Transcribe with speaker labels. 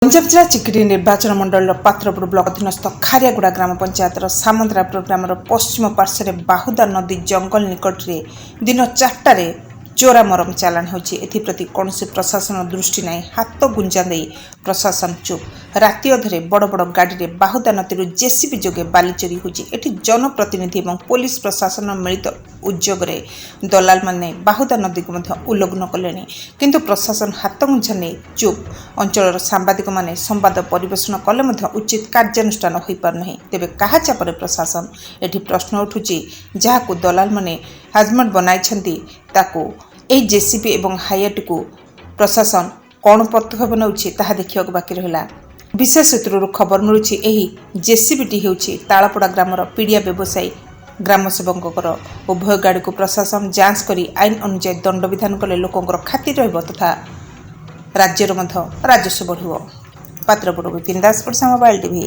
Speaker 1: पंजाब जिला चिकिटी निर्वाचन मंडल पात्रपुर ब्लॉक अधीनस्थ खारियागुड़ा ग्राम पंचायतर सामंतरापुर ग्रामर पश्चिम पार्श्वे बाहुदा नदी जंगल निकट में दिन 4टार चोरा मरम चालाण होती एप्रति कौन प्रशासन दृष्टि ना हाथ गुंजा दे प्रशासन चुप राति अधे बड़ बड़ गाड़ी में बाहुदा नदी जेसीबी जोगे बाली चोरी होती एटी जनप्रतिनिधि और पुलिस प्रशासन मिलित उद्योग दलाल माने बाहुदा नदी को उल्लंघन कले किंतु प्रशासन हाथ गुंजा नहीं चुप अंचल सांबादिक माने संवाद परिवेषण कले उचित कार्यानुष्ठान हो पारना तेरे क्या चापर प्रशासन एटी प्रश्न उठुची जहाँ दलाल माने हाजमेट बनाई जेसीबी एवं हाइट को प्रशासन कौन पदक्षेप नौछि ताहा देखिया बाकी रहिला। विशेष सूत्रରୁ खबर मिलुछि एही जेसीबीटी हेउछि तालापड़ा ग्रामर पीड़िया व्यवसायी ग्राम सेवकଙ୍କର उभय गाड़ी को प्रशासन जांच करी आईन अनुसार दंड विधान कले लोकंकर खातिर रहबो तथा राज्यर राजस्व बढ़िबो। पात्रपुर विपिन दास मोबाइल टीवी।